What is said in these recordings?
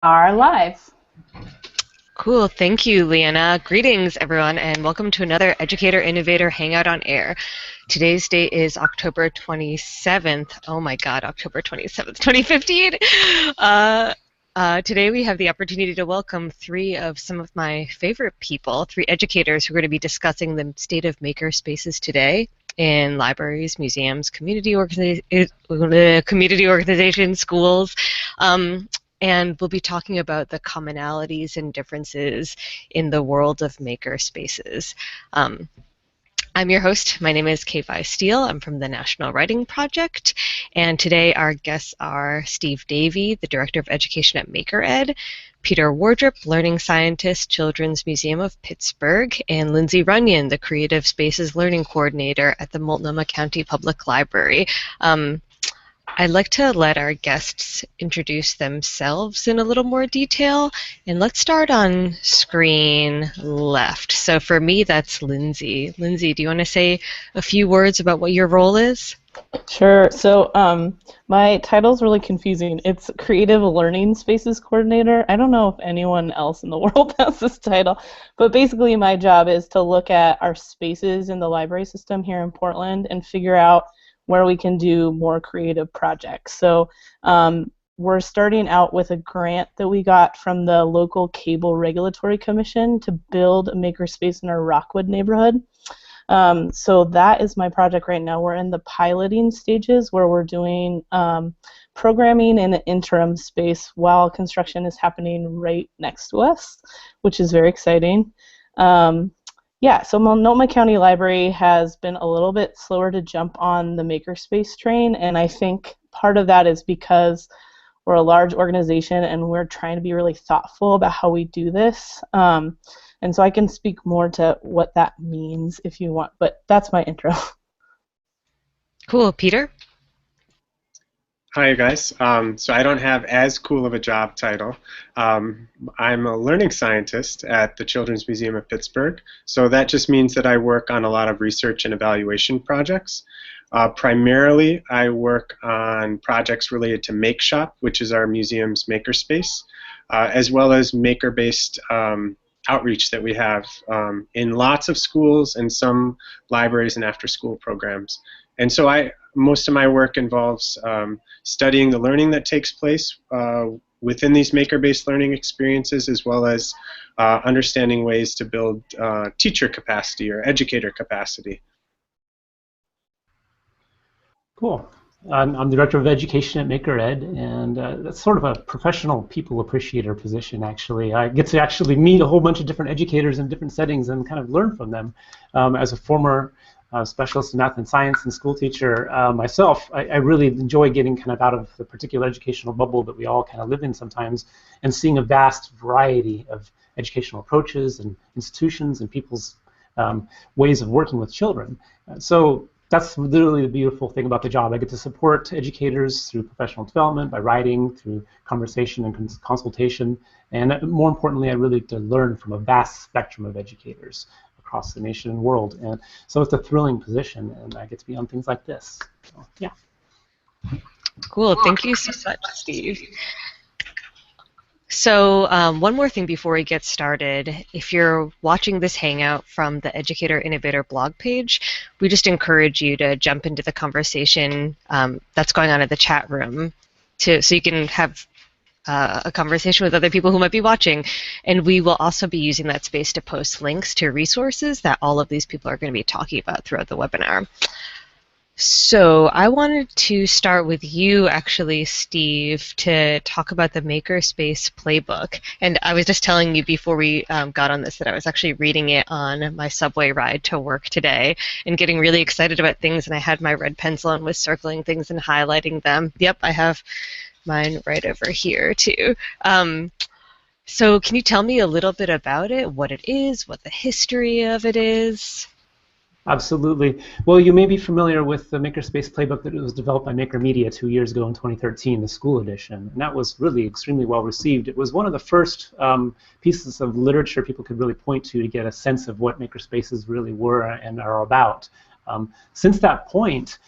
Are live. Cool, thank you, Leanna. Greetings, everyone, and welcome to another Educator Innovator Hangout on Air. Today's date is October 27th. Oh my God, October 27th, 2015. Today we have the opportunity to welcome three of some of my favorite people, three educators who are going to be discussing the state of makerspaces today in libraries, museums, community organizations, schools. And we'll be talking about the commonalities and differences in the world of makerspaces. I'm your host. My name is K-Fai Steele. I'm from the National Writing Project. And today our guests are Steve Davee, the Director of Education at MakerEd, Peter Wardrip, Learning Scientist, Children's Museum of Pittsburgh, and Lyndsey Runyan, the Creative Spaces Learning Coordinator at the Multnomah County Public Library. I'd like to let our guests introduce themselves in a little more detail, and let's start on screen left. So for me, that's Lyndsey. Lyndsey, do you want to say a few words about what your role is? Sure. So my title's really confusing. It's Creative Learning Spaces Coordinator. I don't know if anyone else in the world has this title, but basically my job is to look at our spaces in the library system here in Portland and figure out where we can do more creative projects. So we're starting out with a grant that we got from the local Cable Regulatory Commission to build a makerspace in our Rockwood neighborhood. So that is my project right now. We're in the piloting stages where we're doing programming in an interim space while construction is happening right next to us, which is very exciting. Yeah, so Multnomah County Library has been a little bit slower to jump on the makerspace train, and I think part of that is because we're a large organization and we're trying to be really thoughtful about how we do this. And so I can speak more to what that means if you want, but that's my intro. Cool. Peter? Hi, guys. So I don't have as cool of a job title. I'm a learning scientist at the Children's Museum of Pittsburgh. So that just means that I work on a lot of research and evaluation projects. Primarily, I work on projects related to Make Shop, which is our museum's makerspace, as well as maker-based outreach that we have in lots of schools and some libraries and after-school programs. And so most of my work involves studying the learning that takes place within these maker-based learning experiences, as well as understanding ways to build teacher capacity or educator capacity. Cool. I'm the Director of Education at MakerEd, and that's sort of a professional people appreciator position, actually. I get to actually meet a whole bunch of different educators in different settings and kind of learn from them. As a former specialist in math and science and school teacher myself, I really enjoy getting kind of out of the particular educational bubble that we all kind of live in sometimes and seeing a vast variety of educational approaches and institutions and people's ways of working with children. So that's literally the beautiful thing about the job. I get to support educators through professional development, by writing, through conversation and consultation, and more importantly, I really get to learn from a vast spectrum of educators across the nation and world. And so it's a thrilling position, and I get to be on things like this. So, yeah. Cool. Thank you so much, Steve. So one more thing before we get started. If you're watching this Hangout from the Educator Innovator blog page, we just encourage you to jump into the conversation that's going on in the chat room so you can have a conversation with other people who might be watching. And we will also be using that space to post links to resources that all of these people are going to be talking about throughout the webinar. So I wanted to start with you, actually, Steve, to talk about the Makerspace Playbook. And I was just telling you before we got on this that I was actually reading it on my subway ride to work today and getting really excited about things. And I had my red pencil and was circling things and highlighting them. Yep, I have mine right over here, too. So can you tell me a little bit about it, what it is, what the history of it is? Absolutely. Well, you may be familiar with the Makerspace Playbook that was developed by Maker Media 2 years ago in 2013, the school edition. And that was really extremely well received. It was one of the first pieces of literature people could really point to get a sense of what makerspaces really were and are about. Since that point,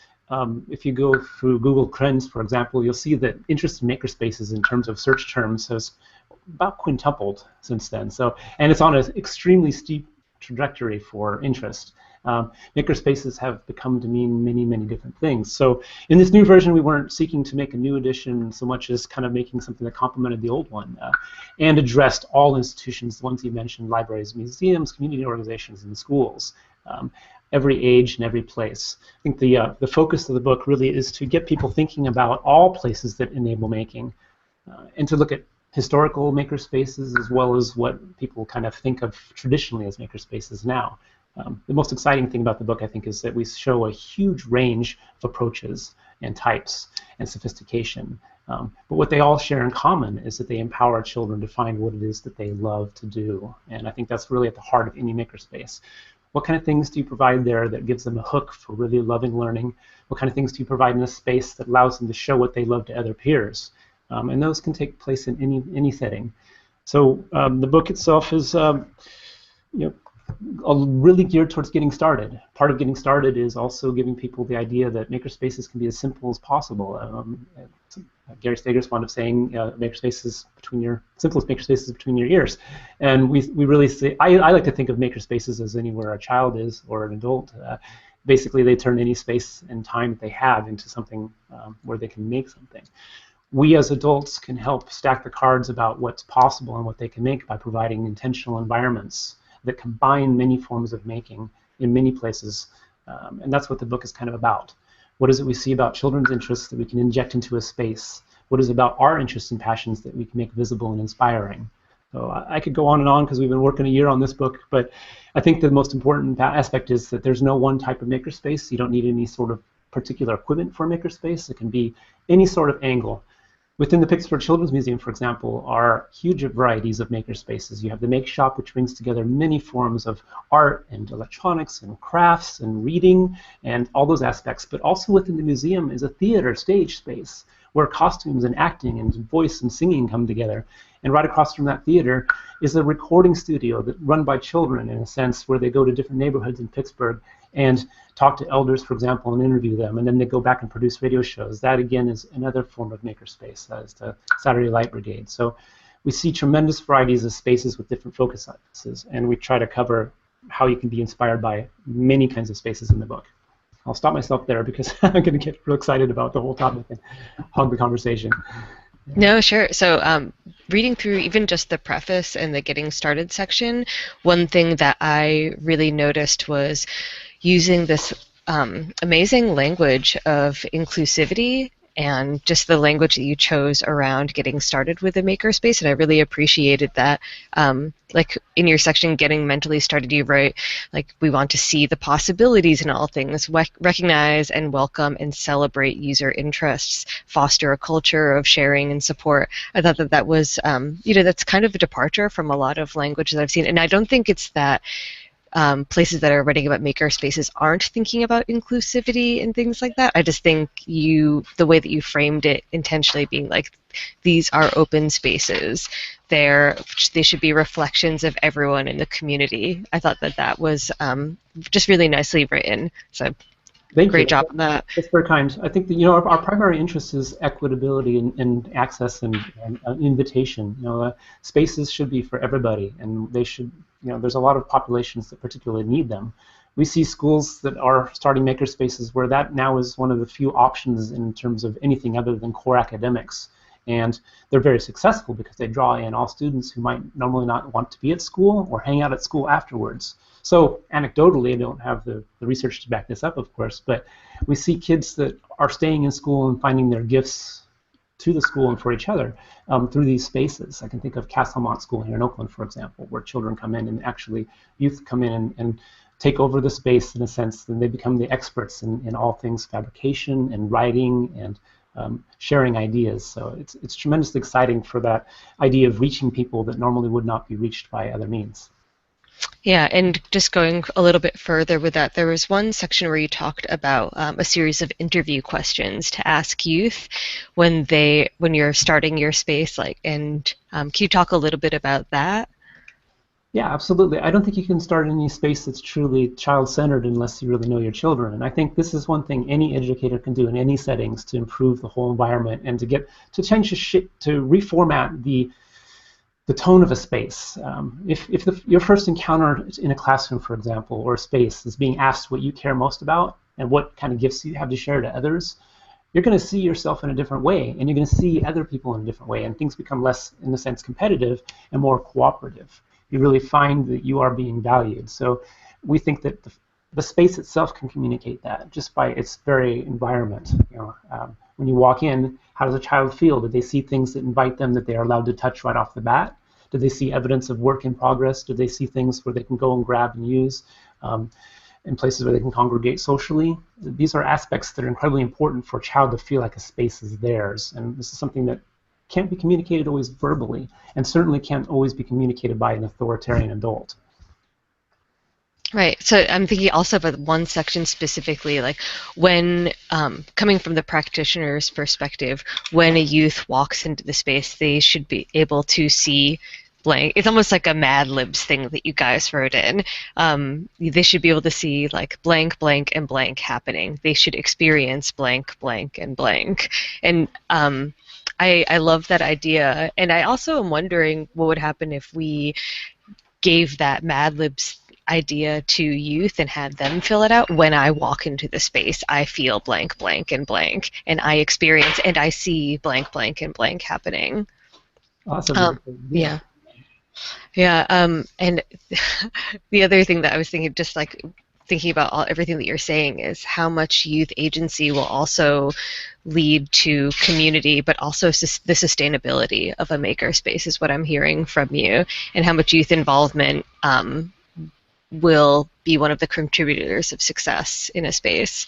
if you go through Google Trends, for example, you'll see that interest in makerspaces in terms of search terms has about quintupled since then. So, and it's on an extremely steep trajectory for interest. Makerspaces have become to mean many, many different things. So in this new version, we weren't seeking to make a new edition so much as kind of making something that complemented the old one and addressed all institutions, the ones you mentioned, libraries, museums, community organizations, and schools, every age and every place. I think the focus of the book really is to get people thinking about all places that enable making and to look at historical makerspaces as well as what people kind of think of traditionally as makerspaces now. The most exciting thing about the book, I think, is that we show a huge range of approaches and types and sophistication. But what they all share in common is that they empower children to find what it is that they love to do. And I think that's really at the heart of any makerspace. What kind of things do you provide there that gives them a hook for really loving learning? What kind of things do you provide in a space that allows them to show what they love to other peers? And those can take place in any setting. So the book itself is really geared towards getting started. Part of getting started is also giving people the idea that makerspaces can be as simple as possible. Gary Steger's fond of saying makerspaces simplest makerspaces between your ears. And we really say, I like to think of makerspaces as anywhere a child is or an adult. Basically, they turn any space and time that they have into something where they can make something. We as adults can help stack the cards about what's possible and what they can make by providing intentional environments that combine many forms of making in many places, and that's what the book is kind of about. What is it we see about children's interests that we can inject into a space? What is it about our interests and passions that we can make visible and inspiring? So I could go on because we've been working a year on this book, but I think the most important aspect is that there's no one type of makerspace. You don't need any sort of particular equipment for a makerspace. It can be any sort of angle. Within the Pittsburgh Children's Museum, for example, are huge varieties of makerspaces. You have the Make Shop, which brings together many forms of art and electronics and crafts and reading and all those aspects. But also within the museum is a theater stage space where costumes and acting and voice and singing come together. And right across from that theater is a recording studio that run by children, in a sense, where they go to different neighborhoods in Pittsburgh and talk to elders, for example, and interview them, and then they go back and produce radio shows. That, again, is another form of makerspace, as the Saturday Light Brigade. So we see tremendous varieties of spaces with different focuses, and we try to cover how you can be inspired by many kinds of spaces in the book. I'll stop myself there because I'm going to get real excited about the whole topic and hog the conversation. No, sure. So reading through even just the preface and the getting started section, one thing that I really noticed was using this amazing language of inclusivity and just the language that you chose around getting started with a makerspace, and I really appreciated that. Like in your section, getting mentally started, you write, like, we want to see the possibilities in all things, recognize and welcome and celebrate user interests, foster a culture of sharing and support. I thought that that was, that's kind of a departure from a lot of language that I've seen, and I don't think it's that places that are writing about makerspaces aren't thinking about inclusivity and things like that. I just think the way that you framed it intentionally being like, these are open spaces. They should be reflections of everyone in the community. I thought that that was just really nicely written. So great job on that. That's very kind. I think that, our primary interest is equitability and access and invitation. Spaces should be for everybody, and they should. There's a lot of populations that particularly need them. We see schools that are starting makerspaces where that now is one of the few options in terms of anything other than core academics. And they're very successful because they draw in all students who might normally not want to be at school or hang out at school afterwards. So anecdotally, I don't have the research to back this up, of course, but we see kids that are staying in school and finding their gifts to the school and for each other through these spaces. I can think of Castlemont School here in Oakland, for example, where children come in and actually youth come in and take over the space in a sense, and they become the experts in all things fabrication and writing and sharing ideas. So it's tremendously exciting for that idea of reaching people that normally would not be reached by other means. Yeah, and just going a little bit further with that, there was one section where you talked about a series of interview questions to ask youth when you're starting your space. Can you talk a little bit about that? Yeah, absolutely. I don't think you can start any space that's truly child-centered unless you really know your children. And I think this is one thing any educator can do in any settings to improve the whole environment and to change to reformat the the tone of a space. If your first encounter in a classroom, for example, or a space is being asked what you care most about and what kind of gifts you have to share to others, you're going to see yourself in a different way, and you're going to see other people in a different way, and things become less, in a sense, competitive and more cooperative. You really find that you are being valued. So we think that the space itself can communicate that just by its very environment. When you walk in, how does a child feel? Do they see things that invite them that they are allowed to touch right off the bat? Do they see evidence of work in progress? Do they see things where they can go and grab and use in places where they can congregate socially? These are aspects that are incredibly important for a child to feel like a space is theirs. And this is something that can't be communicated always verbally, and certainly can't always be communicated by an authoritarian adult. Right. So I'm thinking also about one section specifically, like when, coming from the practitioner's perspective, when a youth walks into the space, they should be able to see blank. It's almost like a Mad Libs thing that you guys wrote in. They should be able to see like blank, blank, and blank happening. They should experience blank, blank, and blank. And I love that idea. And I also am wondering what would happen if we gave that Mad Libs idea to youth and had them fill it out. When I walk into the space, I feel blank, blank, and blank, and I experience and I see blank, blank, and blank happening. Awesome. Yeah. Yeah. And the other thing that I was thinking, just like thinking about everything that you're saying, is how much youth agency will also lead to community, but also the sustainability of a makerspace is what I'm hearing from you, and how much youth involvement will be one of the contributors of success in a space.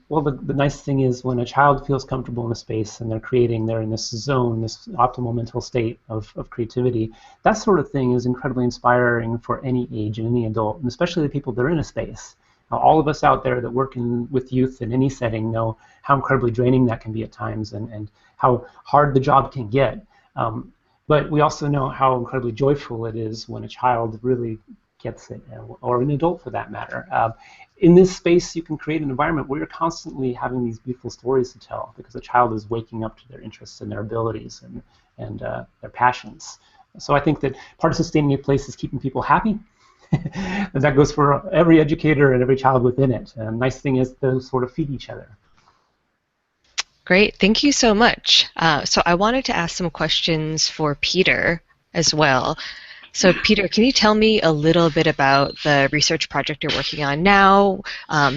Well, the nice thing is when a child feels comfortable in a space and they're in this zone, this optimal mental state of creativity, that sort of thing is incredibly inspiring for any age and any adult, and especially the people that are in a space. Now, all of us out there that work with youth in any setting know how incredibly draining that can be at times, and how hard the job can get. But we also know how incredibly joyful it is when a child really gets it, or an adult for that matter. In this space, you can create an environment where you're constantly having these beautiful stories to tell, because the child is waking up to their interests and their abilities and their passions. So I think that part of sustaining a place is keeping people happy. And that goes for every educator and every child within it. And the nice thing is those sort of feed each other. Great, thank you so much. So I wanted to ask some questions for Peter as well. So Peter, can you tell me a little bit about the research project you're working on now,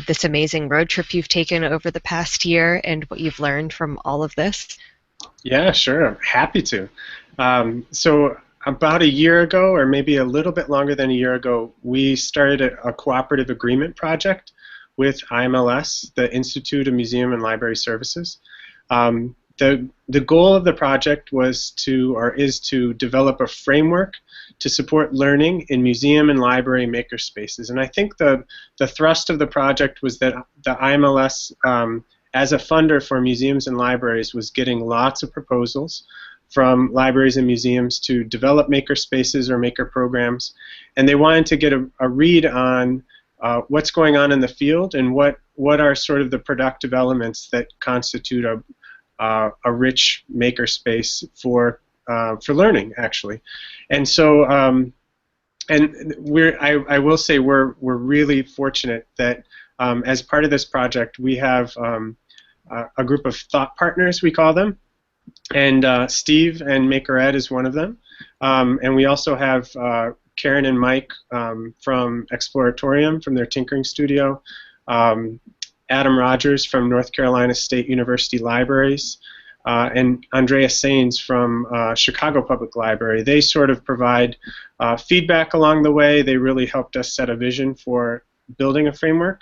this amazing road trip you've taken over the past year, and what you've learned from all of this? Yeah, sure. I'm happy to. So about a year ago, or maybe a little bit longer than a year ago, we started a cooperative agreement project with IMLS, the Institute of Museum and Library Services. The goal of the project was is to develop a framework to support learning in museum and library makerspaces. And I think the thrust of the project was that the IMLS, as a funder for museums and libraries, was getting lots of proposals from libraries and museums to develop makerspaces or maker programs. And they wanted to get a read on what's going on in the field and what are sort of the productive elements that constitute a rich makerspace for learning, actually. And so, and I will say we're really fortunate that as part of this project we have a group of thought partners, we call them, and Steve and Maker Ed is one of them, and we also have Karen and Mike from Exploratorium, from their tinkering studio, Adam Rogers from North Carolina State University Libraries, and Andrea Sains from Chicago Public Library. They sort of provide feedback along the way. They really helped us set a vision for building a framework.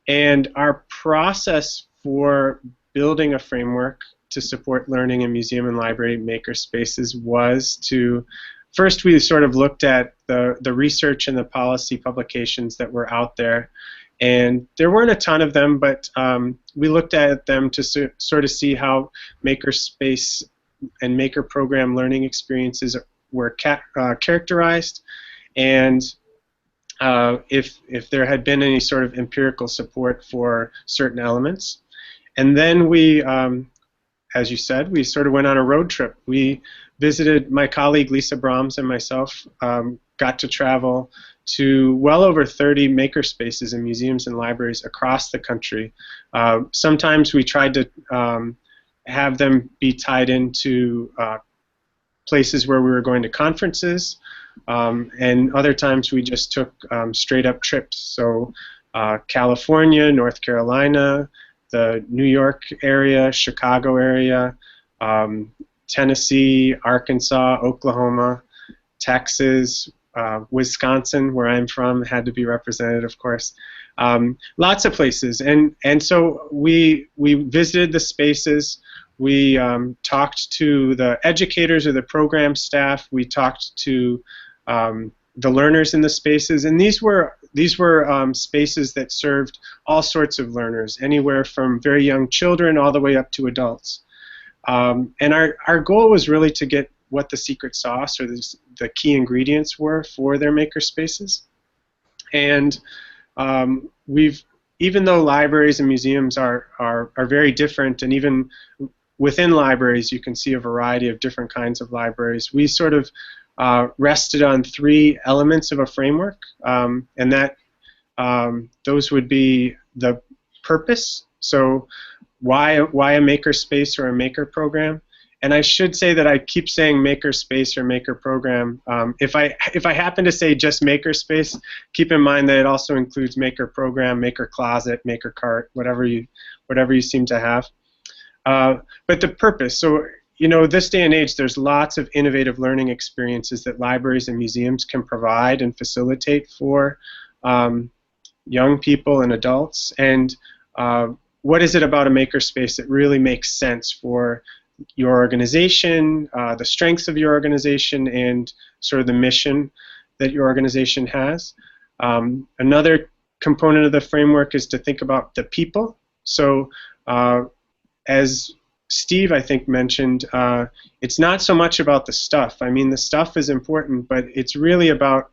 And our process for building a framework to support learning in museum and library makerspaces was to, first we sort of looked at the research and the policy publications that were out there. And there weren't a ton of them, but we looked at them to sort of see how makerspace and maker program learning experiences were characterized, and if there had been any sort of empirical support for certain elements. And then we, as you said, we sort of went on a road trip. We visited, my colleague Lisa Brahms and myself got to travel to well over 30 makerspaces in museums and libraries across the country. Sometimes we tried to have them be tied into places where we were going to conferences, and other times we just took straight up trips. So California, North Carolina, the New York area, Chicago area, Tennessee, Arkansas, Oklahoma, Texas, Wisconsin, where I'm from, had to be represented, of course. Lots of places, and so we visited the spaces. We talked to the educators or the program staff. We talked to the learners in the spaces, and these were spaces that served all sorts of learners, anywhere from very young children all the way up to adults. And our goal was really to get what the secret sauce or the key ingredients were for their maker spaces. And even though libraries and museums are very different, and even within libraries you can see a variety of different kinds of libraries, we sort of rested on 3 elements of a framework, and that those would be the purpose. So why a maker space or a maker program? And I should say that I keep saying maker space or maker program. If I happen to say just maker space, keep in mind that it also includes maker program, maker closet, maker cart, whatever you seem to have. But the purpose. So this day and age, there's lots of innovative learning experiences that libraries and museums can provide and facilitate for young people and adults. And what is it about a makerspace that really makes sense for your organization, the strengths of your organization, and sort of the mission that your organization has? Another component of the framework is to think about the people. So as Steve, I think, mentioned, it's not so much about the stuff. I mean, the stuff is important, but it's really about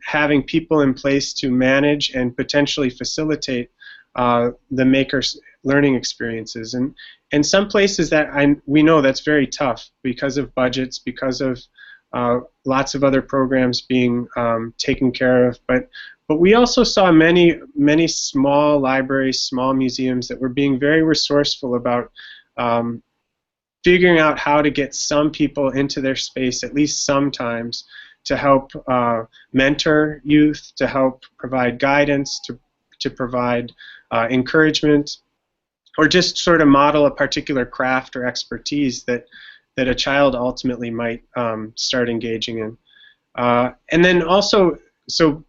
having people in place to manage and potentially facilitate the makers' learning experiences. And some places that we know that's very tough because of budgets, because of lots of other programs being taken care of. But we also saw many small libraries, small museums that were being very resourceful about figuring out how to get some people into their space, at least sometimes, to help mentor youth, to help provide guidance, to provide encouragement, or just sort of model a particular craft or expertise that a child ultimately might start engaging in. And then also, so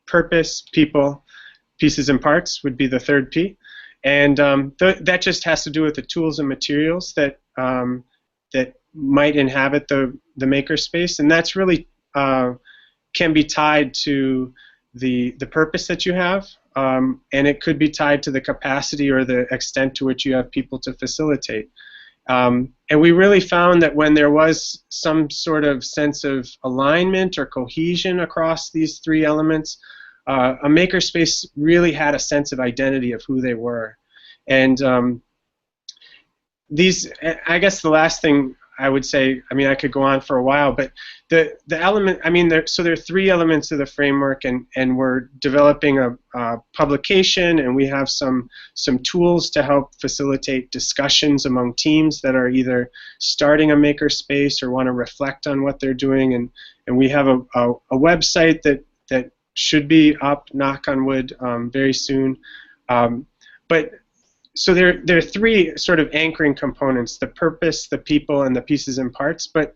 purpose, people, pieces and parts would be the third P. And that just has to do with the tools and materials that that might inhabit the makerspace, and that's really can be tied to the purpose that you have, and it could be tied to the capacity or the extent to which you have people to facilitate. And we really found that when there was some sort of sense of alignment or cohesion across these 3 elements, a makerspace really had a sense of identity of who they were. And I guess the last thing I would say, I mean, I could go on for a while, but the element, I mean, there are 3 elements of the framework, and we're developing a publication, and we have some tools to help facilitate discussions among teams that are either starting a makerspace or want to reflect on what they're doing, and we have a website that should be up, knock on wood, very soon. But so there are 3 sort of anchoring components: the purpose, the people, and the pieces and parts. But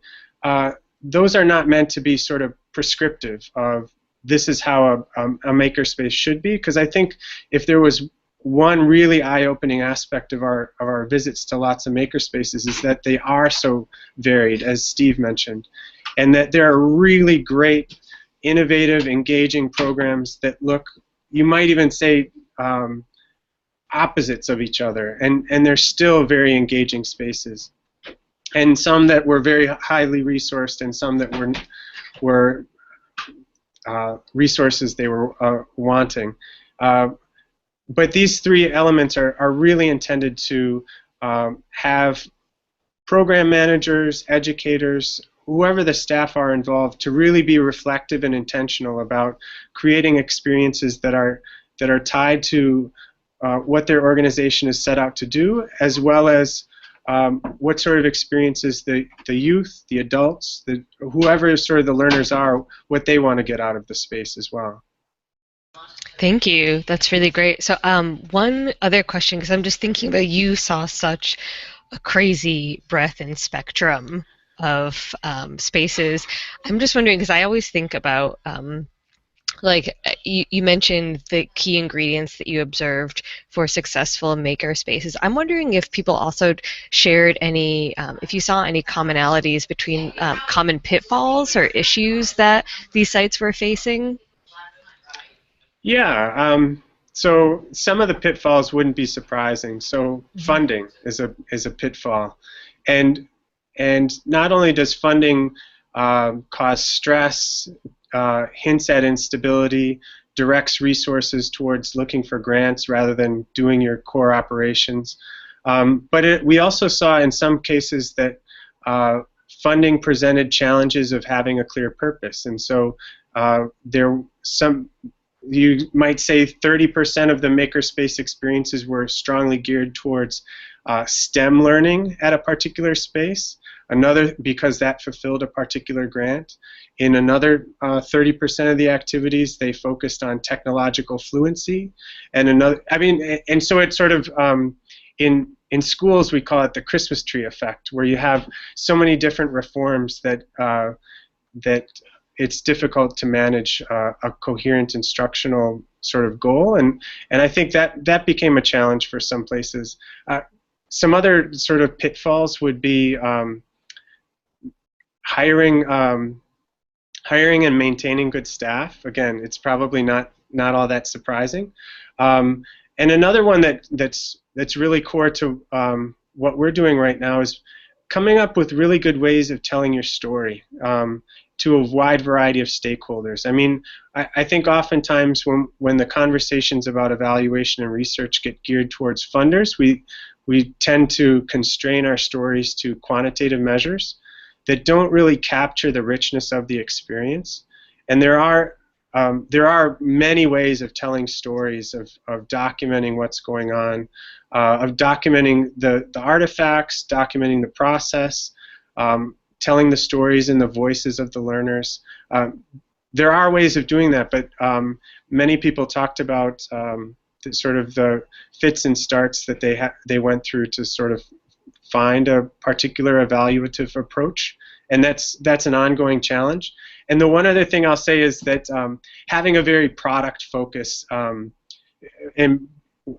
those are not meant to be sort of prescriptive of this is how a makerspace should be, because I think if there was one really eye-opening aspect of our visits to lots of makerspaces is that they are so varied, as Steve mentioned, and that there are really great, innovative, engaging programs that look, you might even say, opposites of each other, and they're still very engaging spaces. And some that were very highly resourced, and some that were resources they were wanting. But these 3 elements are really intended to have program managers, educators, whoever the staff are involved, to really be reflective and intentional about creating experiences that are tied to what their organization is set out to do, as well as what sort of experiences the youth, the adults, whoever sort of the learners are, what they want to get out of the space as well. Thank you. That's really great. So one other question, because I'm just thinking about, you saw such a crazy breadth and spectrum of spaces. I'm just wondering, because I always think about like you mentioned the key ingredients that you observed for successful maker spaces. I'm wondering if people also shared any, if you saw any commonalities between common pitfalls or issues that these sites were facing. Yeah, so some of the pitfalls wouldn't be surprising. So funding is a pitfall, and not only does funding cause stress, hints at instability, directs resources towards looking for grants rather than doing your core operations. But we also saw in some cases that funding presented challenges of having a clear purpose. And so you might say 30% of the makerspace experiences were strongly geared towards STEM learning at a particular space. Another, because that fulfilled a particular grant. In another 30% of the activities, they focused on technological fluency. And another, and so it's sort of, in schools we call it the Christmas tree effect, where you have so many different reforms that it's difficult to manage a coherent instructional sort of goal, and I think that became a challenge for some places. Some other sort of pitfalls would be hiring and maintaining good staff. Again, it's probably not all that surprising. And another one that's really core to what we're doing right now is coming up with really good ways of telling your story to a wide variety of stakeholders. I mean, I think oftentimes when the conversations about evaluation and research get geared towards funders, we tend to constrain our stories to quantitative measures that don't really capture the richness of the experience. And there are many ways of telling stories, of documenting what's going on, of documenting the artifacts, documenting the process, telling the stories in the voices of the learners. There are ways of doing that, but many people talked about sort of the fits and starts that they went through to sort of find a particular evaluative approach, and that's an ongoing challenge. And the one other thing I'll say is that having a very product focus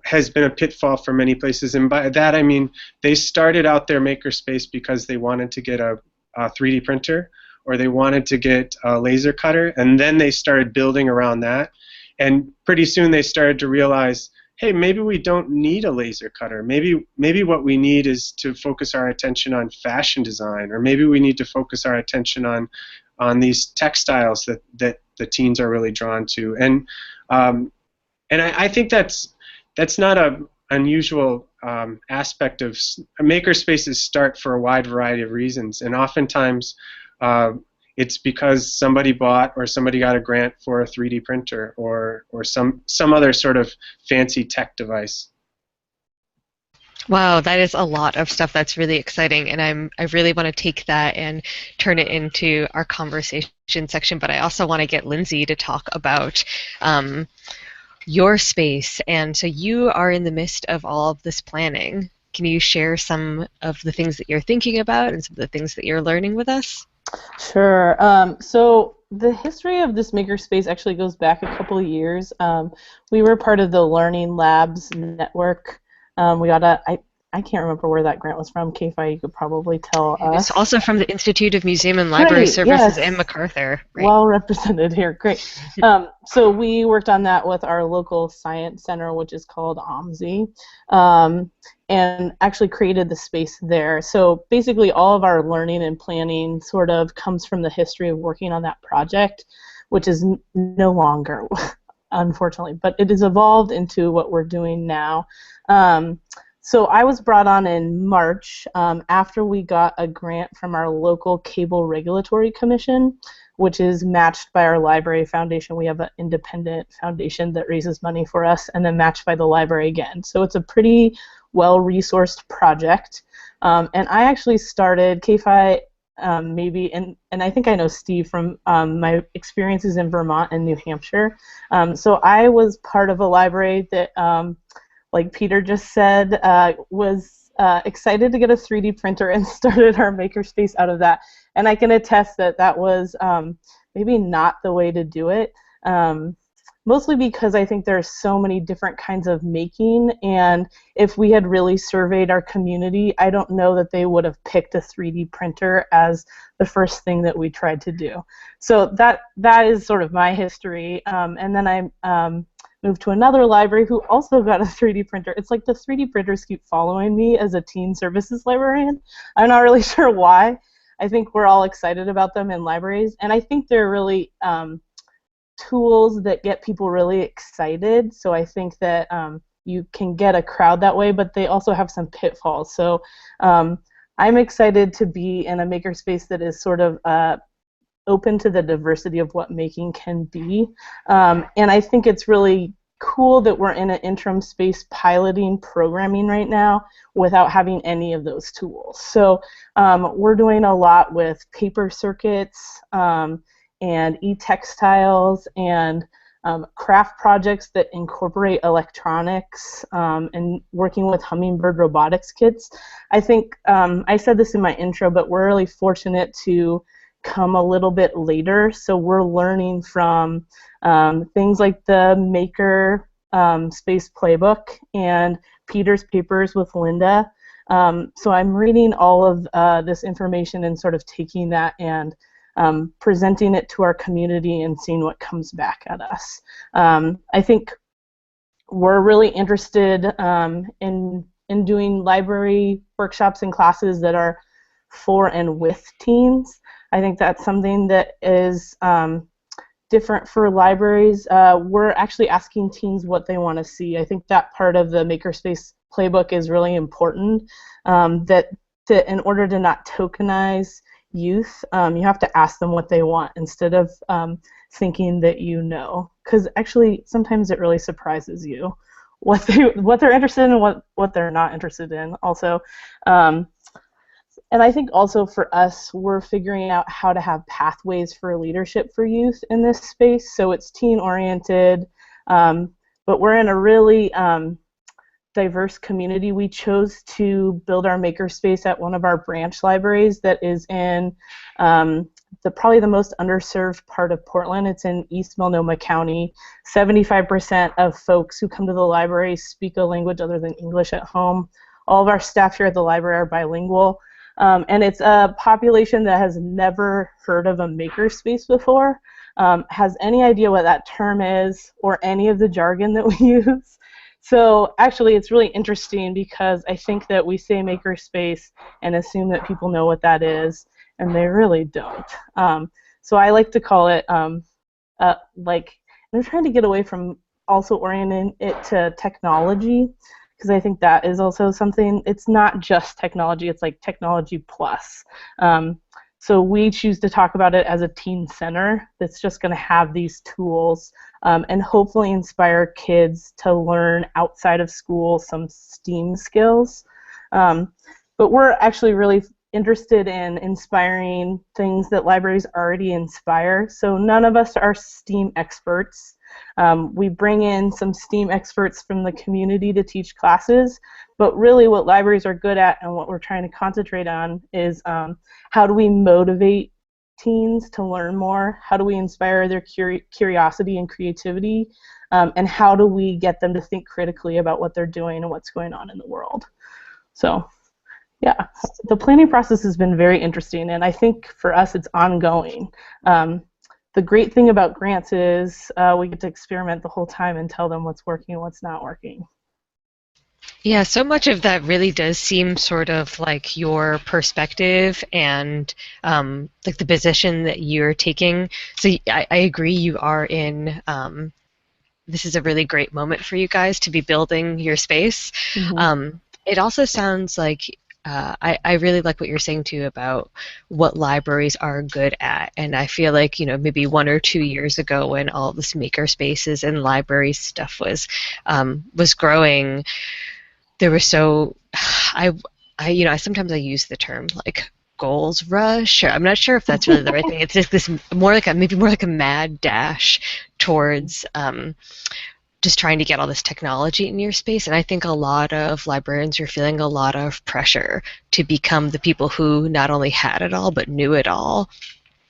has been a pitfall for many places, and by that I mean they started out their makerspace because they wanted to get a 3D printer, or they wanted to get a laser cutter, and then they started building around that, and pretty soon they started to realize, hey, maybe we don't need a laser cutter. Maybe what we need is to focus our attention on fashion design, or maybe we need to focus our attention on these textiles that the teens are really drawn to. And I think that's not an unusual aspect of makerspaces. Start for a wide variety of reasons, and oftentimes it's because somebody bought or somebody got a grant for a 3D printer or some other sort of fancy tech device. Wow, that is a lot of stuff. That's really exciting, and I really want to take that and turn it into our conversation section. But I also want to get Lyndsey to talk about your space. And so you are in the midst of all of this planning. Can you share some of the things that you're thinking about and some of the things that you're learning with us? Sure. So the history of this makerspace actually goes back a couple of years. We were part of the Learning Labs Network. We got I can't remember where that grant was from. K-Fi, you could probably tell us. It's also from the Institute of Museum and Library Services, yes. And MacArthur. Right. Well represented here. Great. So we worked on that with our local science center, which is called OMSI, and actually created the space there. So basically all of our learning and planning sort of comes from the history of working on that project, which is no longer, unfortunately, but it has evolved into what we're doing now. So I was brought on in March after we got a grant from our local Cable Regulatory Commission, which is matched by our library foundation. We have an independent foundation that raises money for us and then matched by the library again. So it's a pretty well-resourced project. And I actually started K-Fi maybe, and I think I know Steve from my experiences in Vermont and New Hampshire. So I was part of a library that, like Peter just said, was excited to get a 3D printer and started our makerspace out of that. And I can attest that that was maybe not the way to do it, mostly because I think there's so many different kinds of making, and if we had really surveyed our community, I don't know that they would have picked a 3D printer as the first thing that we tried to do. So that is sort of my history, and then I moved to another library who also got a 3D printer. It's like the 3D printers keep following me as a teen services librarian. I'm not really sure why. I think we're all excited about them in libraries, and I think they're really tools that get people really excited. So I think that you can get a crowd that way, but they also have some pitfalls. So I'm excited to be in a makerspace that is sort of open to the diversity of what making can be. And I think it's really cool that we're in an interim space piloting programming right now without having any of those tools. So we're doing a lot with paper circuits and e-textiles and craft projects that incorporate electronics and working with hummingbird robotics kits. I think I said this in my intro, but we're really fortunate to come a little bit later, so we're learning from things like the Makerspace Playbook and Peter's papers with Linda. So I'm reading all of this information and sort of taking that and presenting it to our community and seeing what comes back at us. I think we're really interested in doing library workshops and classes that are for and with teens. I think that's something that is different for libraries. We're actually asking teens what they want to see. I think that part of the Makerspace Playbook is really important, that in order to not tokenize youth, you have to ask them what they want instead of thinking that you know, because actually sometimes it really surprises you what they're interested in and what they're not interested in also. And I think also for us, we're figuring out how to have pathways for leadership for youth in this space. So it's teen-oriented, but we're in a really diverse community. We chose to build our makerspace at one of our branch libraries that is in probably the most underserved part of Portland. It's in East Multnomah County. 75% of folks who come to the library speak a language other than English at home. All of our staff here at the library are bilingual. And it's a population that has never heard of a makerspace before, has any idea what that term is or any of the jargon that we use. So actually it's really interesting because I think that we say makerspace and assume that people know what that is, and they really don't. So I like to call it like, I'm trying to get away from also orienting it to technology, because I think that is also something, it's not just technology, it's like technology plus. So we choose to talk about it as a teen center that's just going to have these tools and hopefully inspire kids to learn outside of school some STEAM skills. But we're actually really interested in inspiring things that libraries already inspire. So none of us are STEAM experts. We bring in some STEAM experts from the community to teach classes, but really what libraries are good at and what we're trying to concentrate on is how do we motivate teens to learn more, how do we inspire their curiosity and creativity, and how do we get them to think critically about what they're doing and what's going on in the world. So yeah, the planning process has been very interesting, and I think for us it's ongoing. The great thing about grants is we get to experiment the whole time and tell them what's working and what's not working. Yeah, so much of that really does seem sort of like your perspective and like the position that you're taking. So I agree, you are in, this is a really great moment for you guys to be building your space. Mm-hmm. It also sounds like I really like what you're saying too about what libraries are good at, and I feel like maybe 1 or 2 years ago when all this makerspaces and library stuff was growing, there was so I sometimes I use the term like goals rush. Or I'm not sure if that's really the right thing. It's just this maybe more like a mad dash towards just trying to get all this technology in your space. And I think a lot of librarians are feeling a lot of pressure to become the people who not only had it all, but knew it all.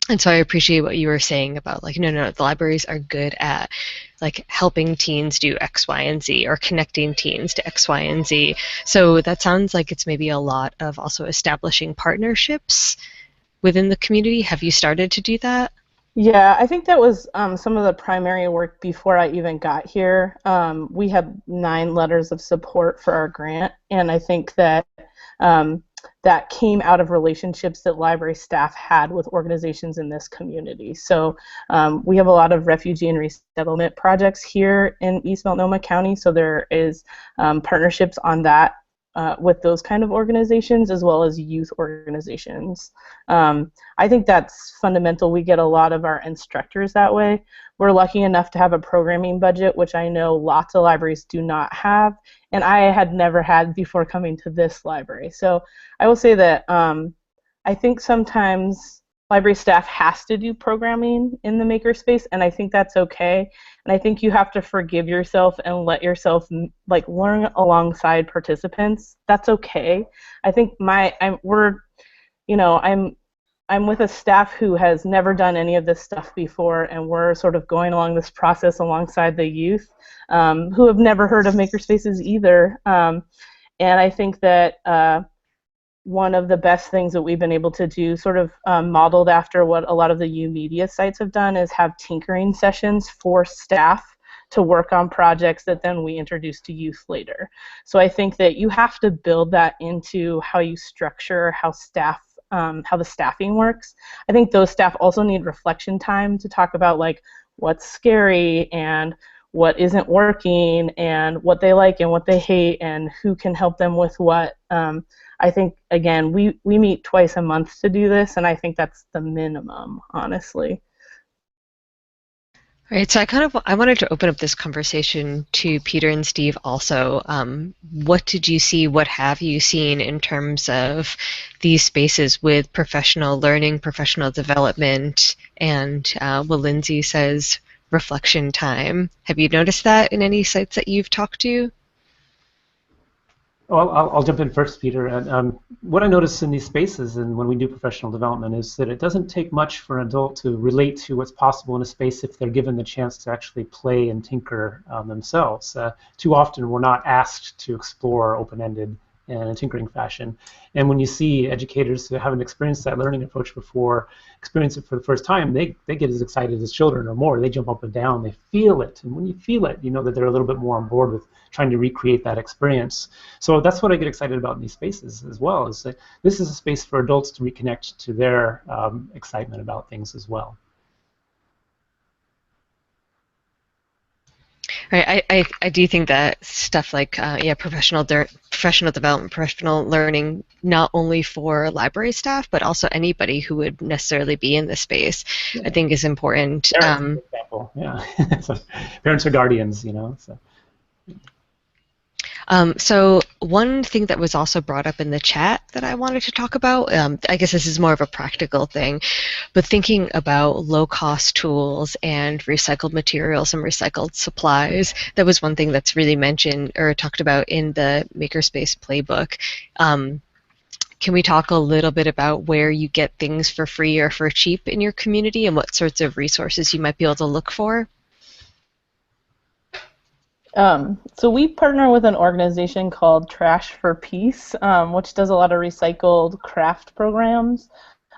And so I appreciate what you were saying about like, no, the libraries are good at like helping teens do X, Y, and Z, or connecting teens to X, Y, and Z. So that sounds like it's maybe a lot of also establishing partnerships within the community. Have you started to do that? Yeah, I think that was some of the primary work before I even got here. We had 9 letters of support for our grant, and I think that that came out of relationships that library staff had with organizations in this community. So we have a lot of refugee and resettlement projects here in East Multnomah County, so there is partnerships on that with those kind of organizations as well as youth organizations. I think that's fundamental. We get a lot of our instructors that way. We're lucky enough to have a programming budget, which I know lots of libraries do not have, and I had never had before coming to this library. So I will say that I think sometimes library staff has to do programming in the makerspace, and I think that's okay. And I think you have to forgive yourself and let yourself like learn alongside participants. That's okay. I think I'm with a staff who has never done any of this stuff before, and we're sort of going along this process alongside the youth who have never heard of makerspaces either. And I think that one of the best things that we've been able to do, sort of modeled after what a lot of the YOUmedia sites have done, is have tinkering sessions for staff to work on projects that then we introduce to youth later. So I think that you have to build that into how you structure how the staffing works. I think those staff also need reflection time to talk about like what's scary and what isn't working and what they like and what they hate and who can help them with what. I think, again, we meet twice a month to do this, and I think that's the minimum, honestly. Right, so I wanted to open up this conversation to Peter and Steve also. What did you see, what have you seen in terms of these spaces with professional learning, professional development, and what Lyndsey says, reflection time? Have you noticed that in any sites that you've talked to? Well, I'll jump in first, Peter. And what I notice in these spaces and when we do professional development is that it doesn't take much for an adult to relate to what's possible in a space if they're given the chance to actually play and tinker themselves. Too often we're not asked to explore open-ended in a tinkering fashion. And when you see educators who haven't experienced that learning approach before experience it for the first time, they get as excited as children or more. They jump up and down, they feel it. And when you feel it, you know that they're a little bit more on board with trying to recreate that experience. So that's what I get excited about in these spaces as well, is that this is a space for adults to reconnect to their excitement about things as well. Right, I do think that stuff like professional development, professional learning, not only for library staff but also anybody who would necessarily be in this space, I think is important. Parents, for example, yeah. So parents or guardians, you know. So. So one thing that was also brought up in the chat that I wanted to talk about, I guess this is more of a practical thing, but thinking about low-cost tools and recycled materials and recycled supplies, that was one thing that's really mentioned or talked about in the Makerspace Playbook. Can we talk a little bit about where you get things for free or for cheap in your community and what sorts of resources you might be able to look for? So we partner with an organization called Trash for Peace, which does a lot of recycled craft programs.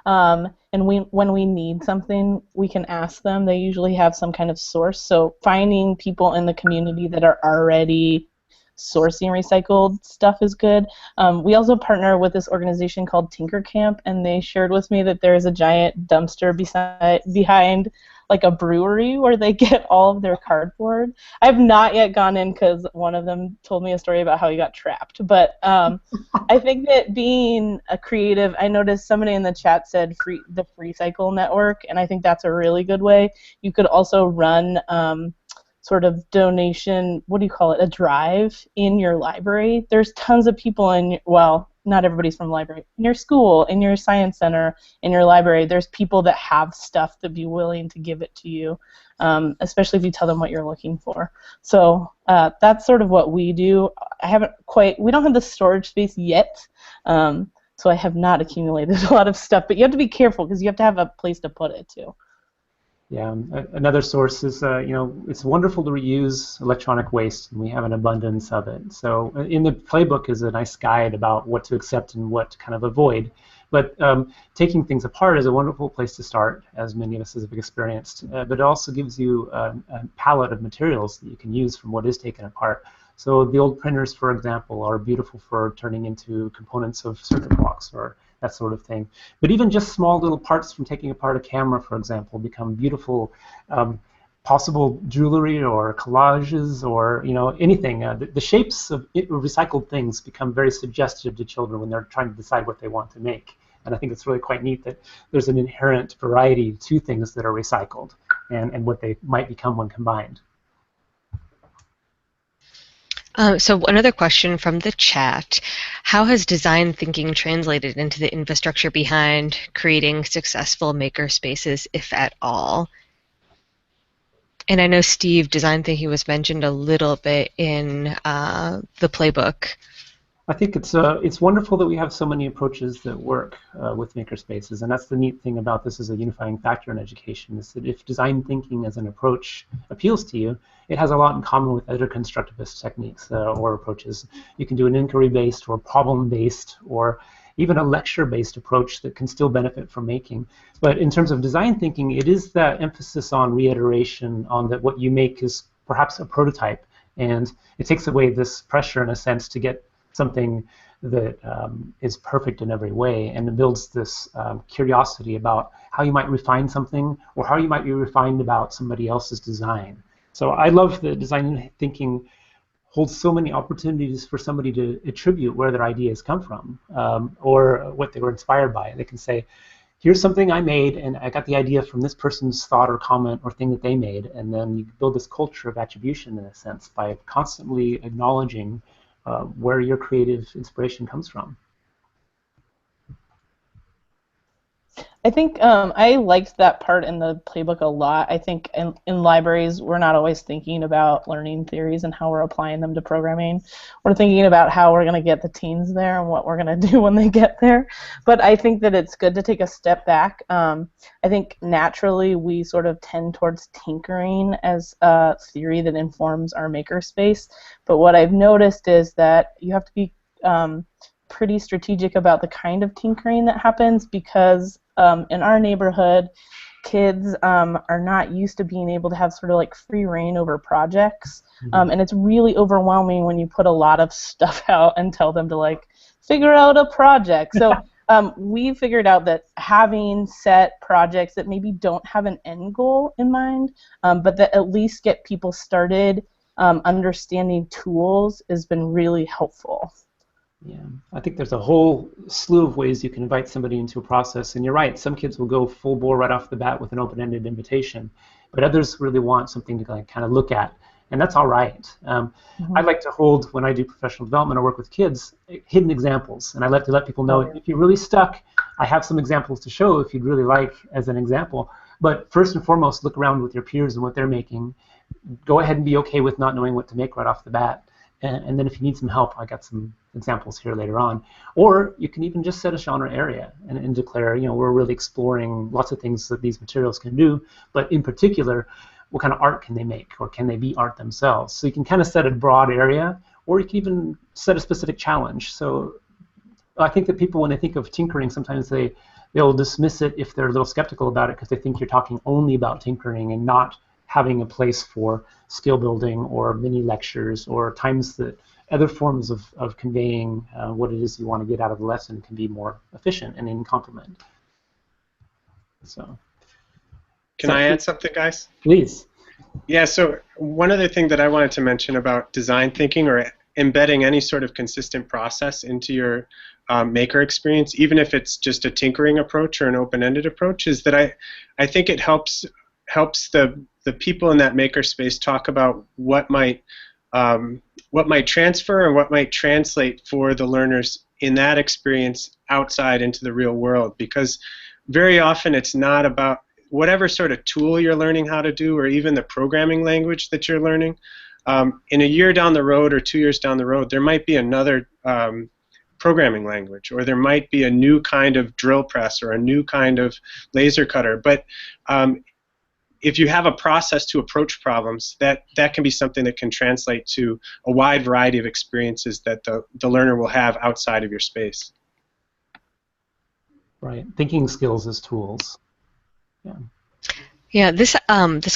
And when we need something, we can ask them. They usually have some kind of source. So finding people in the community that are already sourcing recycled stuff is good. We also partner with this organization called Tinker Camp, and they shared with me that there is a giant dumpster behind like a brewery where they get all of their cardboard. I have not yet gone in because one of them told me a story about how he got trapped. But I think that being a creative, I noticed somebody in the chat said the Free Cycle Network, and I think that's a really good way. You could also run sort of donation, what do you call it, a drive in your library. There's tons of people well, not everybody's from the library. In your school, in your science center, in your library, there's people that have stuff that'd be willing to give it to you, especially if you tell them what you're looking for. So that's sort of what we do. We don't have the storage space yet, so I have not accumulated a lot of stuff, but you have to be careful because you have to have a place to put it too. Yeah, another source is, it's wonderful to reuse electronic waste, and we have an abundance of it. So in the playbook is a nice guide about what to accept and what to kind of avoid. But taking things apart is a wonderful place to start, as many of us have experienced. But it also gives you a palette of materials that you can use from what is taken apart. So the old printers, for example, are beautiful for turning into components of circuit blocks or that sort of thing. But even just small little parts from taking apart a camera, for example, become beautiful possible jewelry or collages or anything. The shapes of recycled things become very suggestive to children when they're trying to decide what they want to make. And I think it's really quite neat that there's an inherent variety to things that are recycled and what they might become when combined. So another question from the chat: how has design thinking translated into the infrastructure behind creating successful makerspaces, if at all? And I know, Steve, design thinking was mentioned a little bit in the playbook. I think it's wonderful that we have so many approaches that work with makerspaces, and that's the neat thing about this as a unifying factor in education, is that if design thinking as an approach appeals to you, it has a lot in common with other constructivist techniques or approaches. You can do an inquiry-based or problem-based or even a lecture-based approach that can still benefit from making. But in terms of design thinking, it is that emphasis on reiteration, on that what you make is perhaps a prototype, and it takes away this pressure, in a sense, to get something that is perfect in every way, and it builds this curiosity about how you might refine something or how you might be refined about somebody else's design. So I love that design thinking holds so many opportunities for somebody to attribute where their ideas come from or what they were inspired by. They can say, here's something I made, and I got the idea from this person's thought or comment or thing that they made, and then you build this culture of attribution, in a sense, by constantly acknowledging where your creative inspiration comes from. I think I liked that part in the playbook a lot. I think in libraries, we're not always thinking about learning theories and how we're applying them to programming. We're thinking about how we're going to get the teens there and what we're going to do when they get there. But I think that it's good to take a step back. I think naturally we sort of tend towards tinkering as a theory that informs our makerspace. But what I've noticed is that you have to be pretty strategic about the kind of tinkering that happens, because in our neighborhood, kids are not used to being able to have sort of like free reign over projects, and it's really overwhelming when you put a lot of stuff out and tell them to like figure out a project. So we figured out that having set projects that maybe don't have an end goal in mind, but that at least get people started understanding tools has been really helpful. Yeah, I think there's a whole slew of ways you can invite somebody into a process, and you're right, some kids will go full bore right off the bat with an open-ended invitation, but others really want something to kind of look at, and that's all right. I like to hold, when I do professional development or work with kids, hidden examples, and I like to let people know, if you're really stuck, I have some examples to show if you'd really like as an example, but first and foremost, look around with your peers and what they're making. Go ahead and be okay with not knowing what to make right off the bat. And then if you need some help, I got some examples here later on. Or you can even just set a genre area and declare, we're really exploring lots of things that these materials can do, but in particular, what kind of art can they make, or can they be art themselves? So you can kind of set a broad area, or you can even set a specific challenge. So I think that people, when they think of tinkering, sometimes they'll dismiss it if they're a little skeptical about it because they think you're talking only about tinkering and not having a place for skill building or mini lectures or times that other forms of conveying what it is you want to get out of the lesson can be more efficient and in complement. So Can I add something, guys? Please. Yeah, so one other thing that I wanted to mention about design thinking or embedding any sort of consistent process into your maker experience, even if it's just a tinkering approach or an open-ended approach, is that I think it helps the people in that makerspace talk about what might transfer and what might translate for the learners in that experience outside into the real world, because very often it's not about whatever sort of tool you're learning how to do or even the programming language that you're learning. In a year down the road or 2 years down the road, there might be another programming language, or there might be a new kind of drill press or a new kind of laser cutter. But if you have a process to approach problems, that can be something that can translate to a wide variety of experiences that the learner will have outside of your space. Right. Thinking skills as tools. Yeah. Yeah, this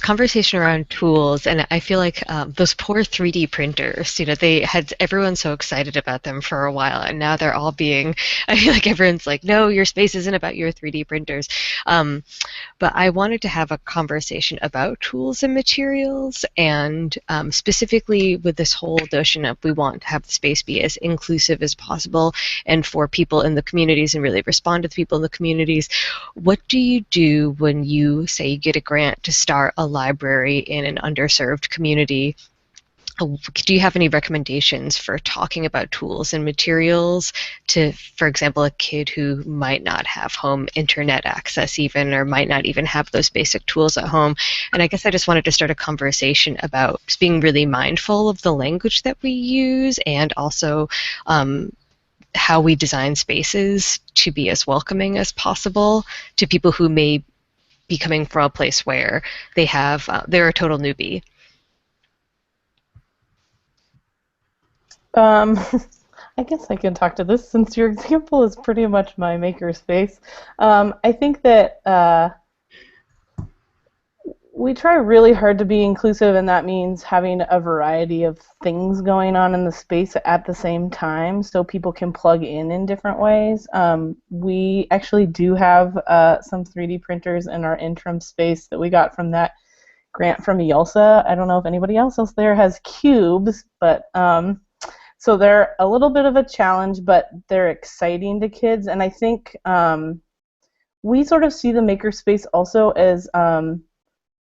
conversation around tools, and I feel like those poor 3D printers, they had everyone so excited about them for a while, and now they're all being, I feel like everyone's like, no, your space isn't about your 3D printers. But I wanted to have a conversation about tools and materials, and specifically with this whole notion of we want to have the space be as inclusive as possible and for people in the communities and really respond to the people in the communities. What do you do when you say you get a grant to start a library in an underserved community? Do you have any recommendations for talking about tools and materials to, for example, a kid who might not have home internet access even, or might not even have those basic tools at home? And I guess I just wanted to start a conversation about being really mindful of the language that we use, and also how we design spaces to be as welcoming as possible to people who may be coming from a place where they're a total newbie. I guess I can talk to this since your example is pretty much my makerspace. I think that we try really hard to be inclusive, and that means having a variety of things going on in the space at the same time so people can plug in different ways. We actually do have some 3D printers in our interim space that we got from that grant from YOUmedia. I don't know if anybody else there has cubes, but so they're a little bit of a challenge, but they're exciting to kids, and I think we sort of see the makerspace also as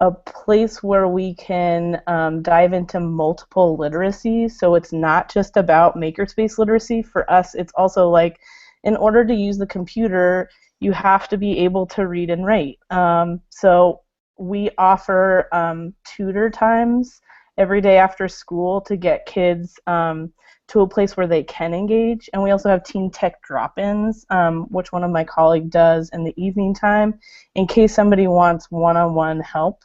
a place where we can dive into multiple literacies. So it's not just about makerspace literacy. For us, it's also like, in order to use the computer, you have to be able to read and write. So we offer tutor times every day after school to get kids to a place where they can engage. And we also have teen tech drop-ins, which one of my colleagues does in the evening time, in case somebody wants one-on-one help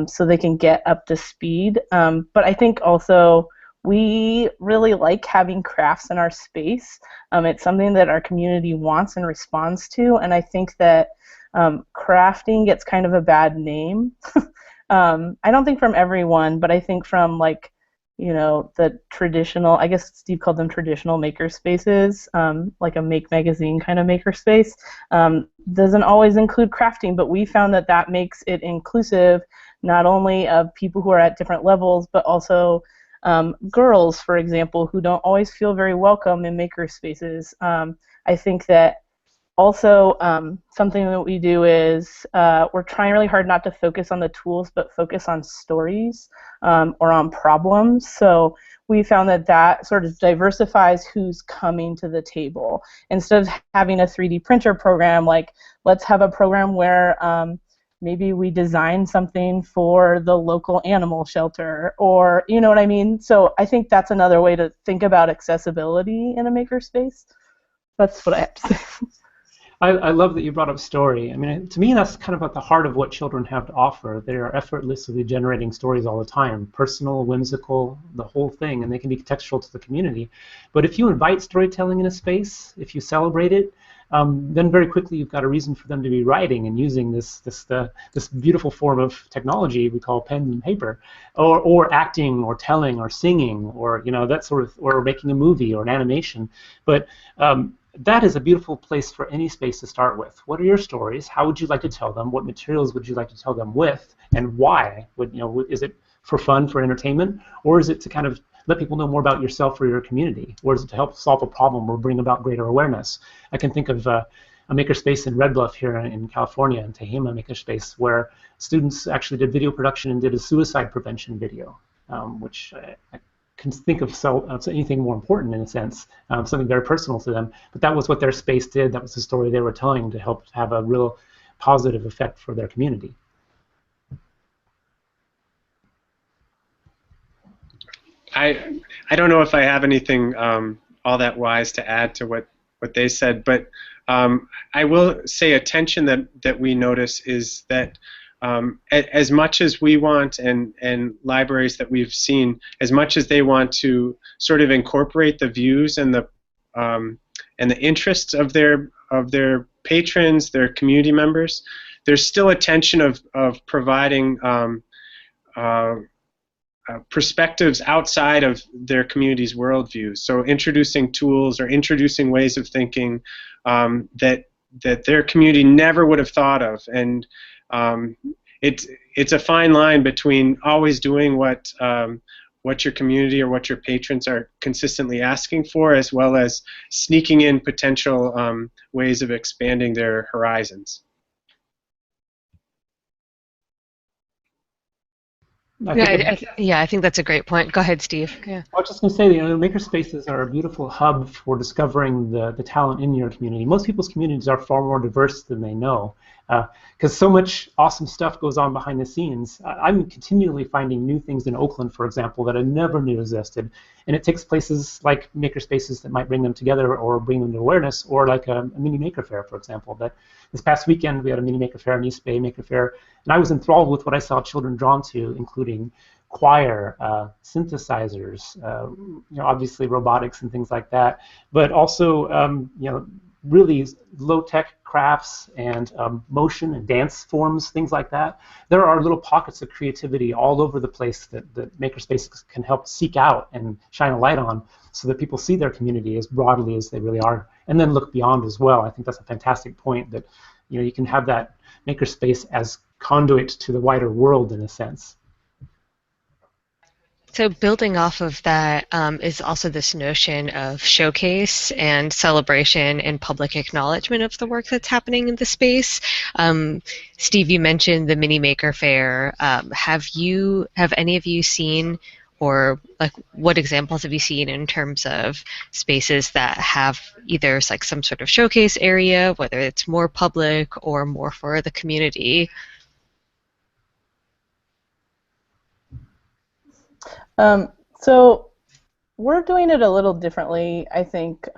so they can get up to speed. But I think also we really like having crafts in our space. It's something that our community wants and responds to, and I think that crafting gets kind of a bad name. I don't think from everyone, but I think from the traditional, I guess Steve called them traditional maker spaces, like a Make magazine kind of makerspace, doesn't always include crafting, but we found that that makes it inclusive not only of people who are at different levels, but also girls, for example, who don't always feel very welcome in maker spaces. I think that also, something that we do is we're trying really hard not to focus on the tools, but focus on stories or on problems. So we found that that sort of diversifies who's coming to the table. Instead of having a 3D printer program, let's have a program where maybe we design something for the local animal shelter, or you know what I mean? So I think that's another way to think about accessibility in a makerspace. That's what I have to say. I love that you brought up story. I mean, to me, that's kind of at the heart of what children have to offer. They are effortlessly generating stories all the time, personal, whimsical, the whole thing, and they can be contextual to the community. But if you invite storytelling in a space, if you celebrate it, then very quickly you've got a reason for them to be writing and using this beautiful form of technology we call pen and paper, or acting, or telling, or singing, or that sort of, or making a movie or an animation. But that is a beautiful place for any space to start with. What are your stories? How would you like to tell them? What materials would you like to tell them with? And why? Is it for fun, for entertainment, or is it to kind of let people know more about yourself or your community, or is it to help solve a problem or bring about greater awareness? I can think of a makerspace in Red Bluff here in California, in Tehama Makerspace, where students actually did video production and did a suicide prevention video, which I can think of anything more important in a sense, something very personal to them. But that was what their space did. That was the story they were telling to help have a real positive effect for their community. I don't know if I have anything all that wise to add to what they said, but I will say a tension that we notice is that as much as we want, and libraries that we've seen, as much as they want to sort of incorporate the views and the interests of their patrons, their community members, there's still a tension of providing perspectives outside of their community's worldview. So introducing tools or introducing ways of thinking that their community never would have thought of, and it's a fine line between always doing what your community or what your patrons are consistently asking for, as well as sneaking in potential ways of expanding their horizons. I think that's a great point. Go ahead, Steve. Yeah. I was just going to say, makerspaces are a beautiful hub for discovering the talent in your community. Most people's communities are far more diverse than they know, because so much awesome stuff goes on behind the scenes. I'm continually finding new things in Oakland, for example, that I never knew existed, and it takes places like makerspaces that might bring them together or bring them to awareness, or like a mini maker fair, for example. That this past weekend we had a mini maker fair, an East Bay Maker Fair, and I was enthralled with what I saw children drawn to, including choir, synthesizers, obviously robotics and things like that, but also really low-tech crafts and motion and dance forms, things like that. There are little pockets of creativity all over the place that makerspaces can help seek out and shine a light on, so that people see their community as broadly as they really are, and then look beyond as well. I think that's a fantastic point, that you can have that makerspace as conduit to the wider world in a sense. So building off of that is also this notion of showcase and celebration and public acknowledgement of the work that's happening in the space. Steve, you mentioned the Mini Maker Fair. Have any of you seen, or like what examples have you seen in terms of spaces that have either like some sort of showcase area, whether it's more public or more for the community? So we're doing it a little differently, I think.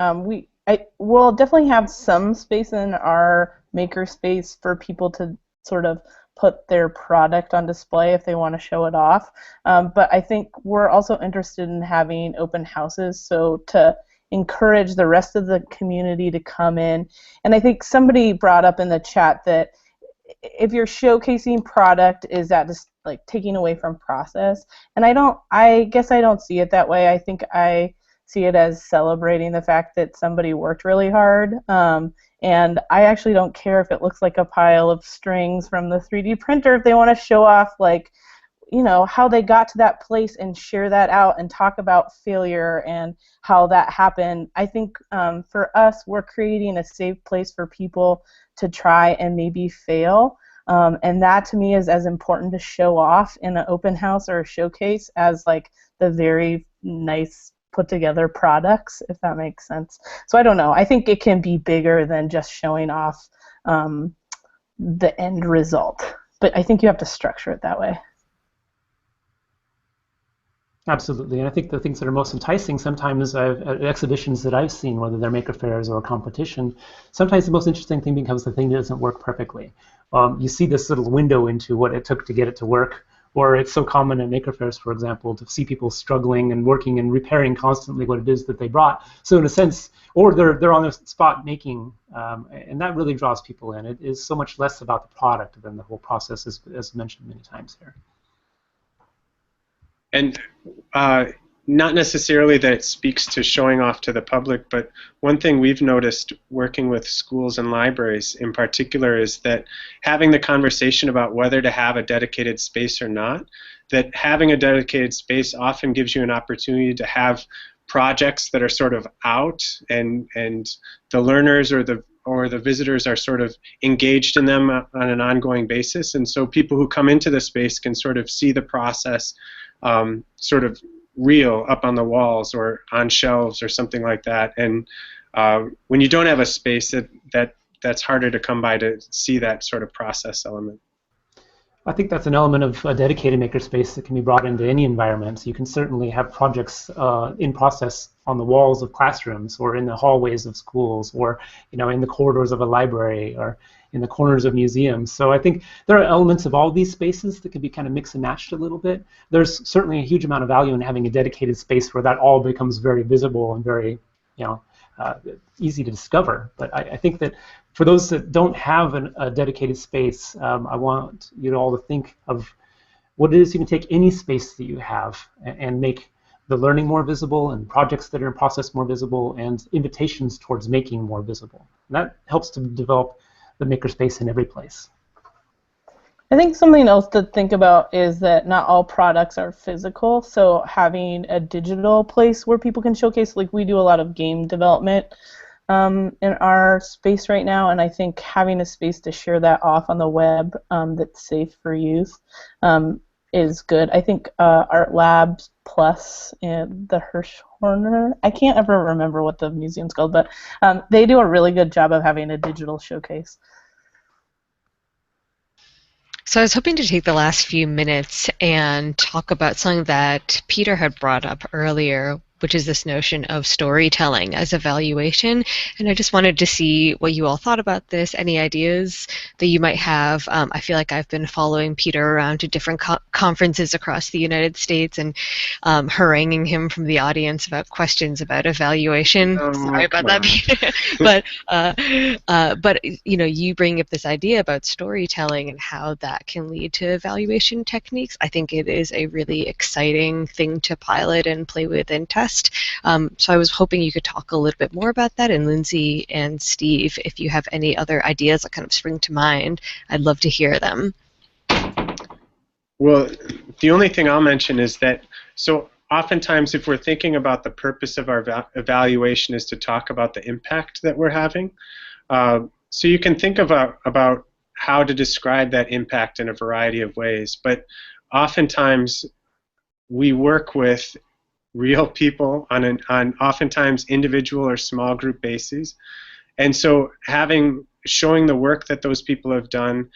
We'll definitely have some space in our makerspace for people to sort of put their product on display if they want to show it off. But I think we're also interested in having open houses, so to encourage the rest of the community to come in. And I think somebody brought up in the chat that if you're showcasing product, is that just like taking away from process? And I guess I don't see it that way. I think I see it as celebrating the fact that somebody worked really hard. And I actually don't care if it looks like a pile of strings from the 3D printer, if they want to show off how they got to that place and share that out and talk about failure and how that happened. I think for us, we're creating a safe place for people to try and maybe fail. And that to me is as important to show off in an open house or a showcase as like the very nice put together products, if that makes sense. So I don't know. I think it can be bigger than just showing off the end result. But I think you have to structure it that way. Absolutely, and I think the things that are most enticing sometimes at exhibitions that I've seen, whether they're maker fairs or a competition, sometimes the most interesting thing becomes the thing that doesn't work perfectly. You see this little window into what it took to get it to work, or it's so common at maker fairs, for example, to see people struggling and working and repairing constantly what it is that they brought. So in a sense, or they're on the spot making, and that really draws people in. It is so much less about the product than the whole process, as mentioned many times here. And not necessarily that it speaks to showing off to the public, but one thing we've noticed working with schools and libraries in particular is that having the conversation about whether to have a dedicated space or not, that having a dedicated space often gives you an opportunity to have projects that are sort of out, and the learners or the visitors are sort of engaged in them on an ongoing basis, and so people who come into the space can sort of see the process sort of real up on the walls or on shelves or something like that. And when you don't have a space, that's harder to come by to see that sort of process element. I think that's an element of a dedicated makerspace that can be brought into any environment. So you can certainly have projects in process on the walls of classrooms, or in the hallways of schools, or in the corridors of a library, or in the corners of museums. So I think there are elements of all these spaces that can be kind of mixed and matched a little bit. There's certainly a huge amount of value in having a dedicated space where that all becomes very visible and very easy to discover. But I think that for those that don't have a dedicated space, I want you all to think of what it is you can take any space that you have and make the learning more visible, and projects that are in process more visible, and invitations towards making more visible. And that helps to develop the makerspace in every place. I think something else to think about is that not all products are physical, so having a digital place where people can showcase, like we do a lot of game development in our space right now, and I think having a space to share that off on the web that's safe for youth is good. I think Art Labs Plus and the Hirshhorner, I can't ever remember what the museum's called, but they do a really good job of having a digital showcase. So I was hoping to take the last few minutes and talk about something that Peter had brought up earlier, which is this notion of storytelling as evaluation. And I just wanted to see what you all thought about this, any ideas that you might have. I feel like I've been following Peter around to different conferences across the United States and haranguing him from the audience about questions about evaluation. Sorry about that, Peter. But you bring up this idea about storytelling and how that can lead to evaluation techniques. I think it is a really exciting thing to pilot and play with and test. So I was hoping you could talk a little bit more about that. And Lyndsey and Steve, if you have any other ideas that kind of spring to mind, I'd love to hear them. Well, the only thing I'll mention is that, so oftentimes if we're thinking about the purpose of our evaluation is to talk about the impact that we're having, so you can think about how to describe that impact in a variety of ways, but oftentimes we work with real people on oftentimes individual or small group bases, and so showing the work that those people have done,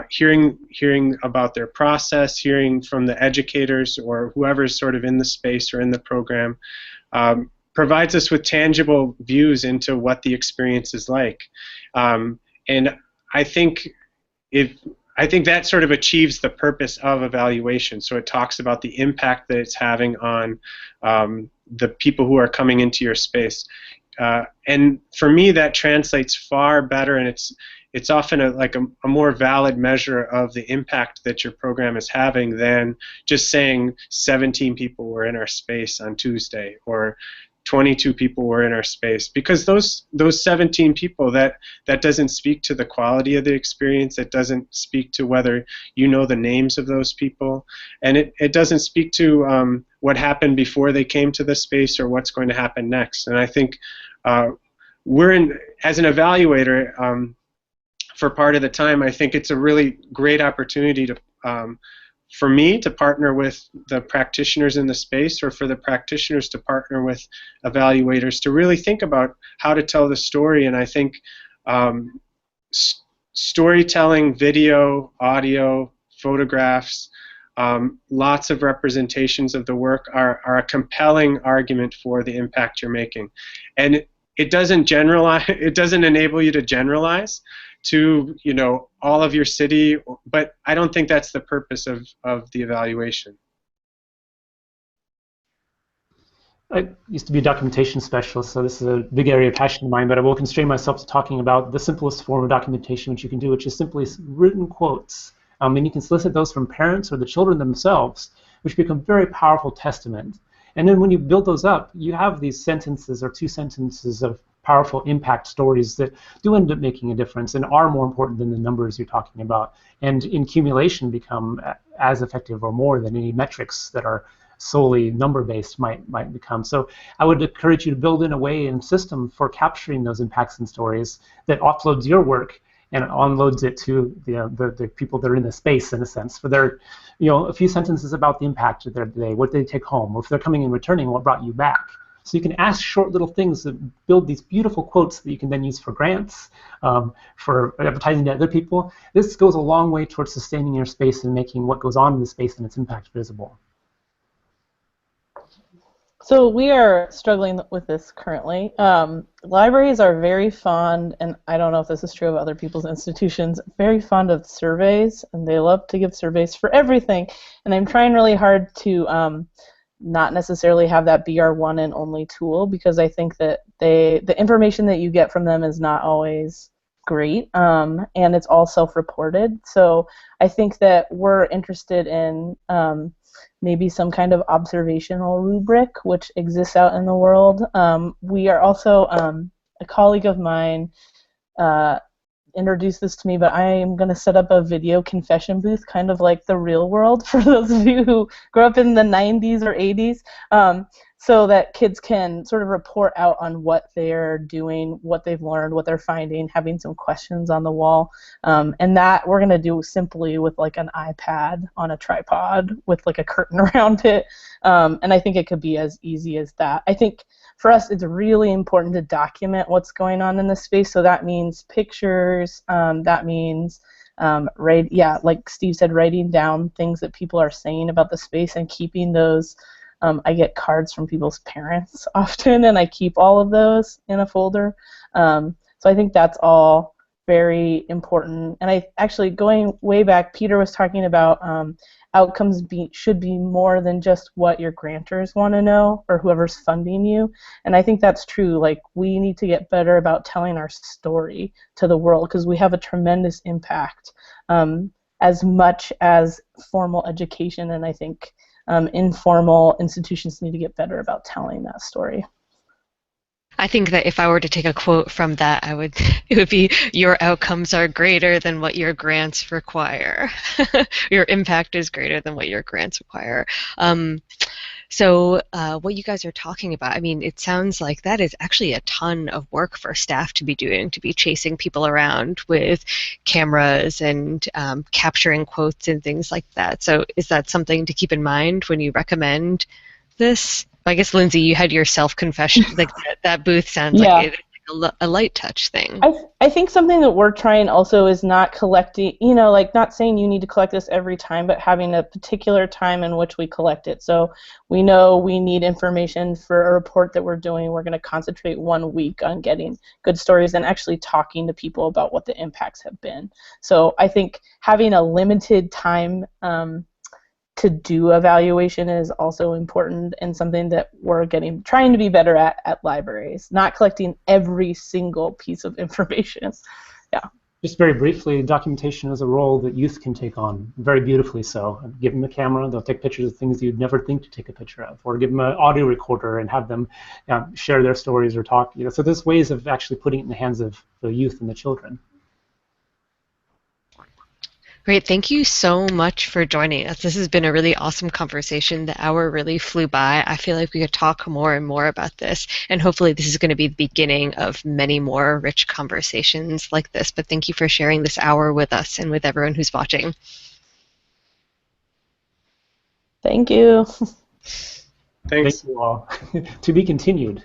hearing about their process, hearing from the educators or whoever's sort of in the space or in the program, provides us with tangible views into what the experience is like, and I think that sort of achieves the purpose of evaluation. So it talks about the impact that it's having on the people who are coming into your space. And for me, that translates far better, and it's often a more valid measure of the impact that your program is having than just saying 17 people were in our space on Tuesday, or 22 people were in our space, because those 17 people, that doesn't speak to the quality of the experience. It doesn't speak to whether you know the names of those people, and it doesn't speak to what happened before they came to the space or what's going to happen next. And I think as an evaluator, for part of the time, I think it's a really great opportunity to for me to partner with the practitioners in the space, or for the practitioners to partner with evaluators to really think about how to tell the story. And I think storytelling, video, audio, photographs, lots of representations of the work are a compelling argument for the impact you're making. And it doesn't generalize, it doesn't enable you to generalize to all of your city, but I don't think that's the purpose of the evaluation. I used to be a documentation specialist, so this is a big area of passion of mine, but I will constrain myself to talking about the simplest form of documentation which you can do, which is simply written quotes. And you can solicit those from parents or the children themselves, which become very powerful testament. And then when you build those up, you have these sentences or 2 sentences of powerful impact stories that do end up making a difference and are more important than the numbers you're talking about, and in accumulation become as effective or more than any metrics that are solely number-based might become. So I would encourage you to build in a way and system for capturing those impacts and stories that offloads your work and onloads it to the people that are in the space, in a sense, for their, a few sentences about the impact of their day, what they take home, or if they're coming and returning, what brought you back. So you can ask short little things that build these beautiful quotes that you can then use for grants, for advertising to other people. This goes a long way towards sustaining your space and making what goes on in the space and its impact visible. So we are struggling with this currently. Libraries are very fond, and I don't know if this is true of other people's institutions, very fond of surveys, and they love to give surveys for everything. And I'm trying really hard to not necessarily have that be our one and only tool, because I think that the information that you get from them is not always great, and it's all self-reported. So I think that we're interested in maybe some kind of observational rubric which exists out in the world. We are also, a colleague of mine introduced this to me, but I am going to set up a video confession booth, kind of like the real world, for those of you who grew up in the 90s or 80s, so that kids can sort of report out on what they're doing, what they've learned, what they're finding, having some questions on the wall. And that we're going to do simply with like an iPad on a tripod with like a curtain around it. And I think it could be as easy as that. I think for us, it's really important to document what's going on in the space. So that means pictures. That means, like Steve said, writing down things that people are saying about the space and keeping those. I get cards from people's parents often, and I keep all of those in a folder. So I think that's all very important. And I actually, going way back, Peter was talking about outcomes should be more than just what your grantors want to know or whoever's funding you. And I think that's true. Like, we need to get better about telling our story to the world, because we have a tremendous impact, as much as formal education, and I think informal institutions need to get better about telling that story. I think that if I were to take a quote from that, it would be, your outcomes are greater than what your grants require. Your impact is greater than what your grants require. So what you guys are talking about, I mean, it sounds like that is actually a ton of work for staff to be doing, to be chasing people around with cameras and capturing quotes and things like that. So is that something to keep in mind when you recommend this? I guess, Lyndsey, you had your self-confession. Like that booth sounds like a light touch thing. I think something that we're trying also is not collecting, like not saying you need to collect this every time, but having a particular time in which we collect it. So we know we need information for a report that we're doing. We're going to concentrate 1 week on getting good stories and actually talking to people about what the impacts have been. So I think having a limited time to do evaluation is also important, and something that we're trying to be better at libraries, not collecting every single piece of information. Yeah. Just very briefly, documentation is a role that youth can take on, very beautifully so. Give them a camera, they'll take pictures of things you'd never think to take a picture of, or give them an audio recorder and have them share their stories or talk. So there's ways of actually putting it in the hands of the youth and the children. Great. Thank you so much for joining us. This has been a really awesome conversation. The hour really flew by. I feel like we could talk more and more about this, and hopefully this is going to be the beginning of many more rich conversations like this. But thank you for sharing this hour with us and with everyone who's watching. Thank you. Thanks. Thank you all. To be continued.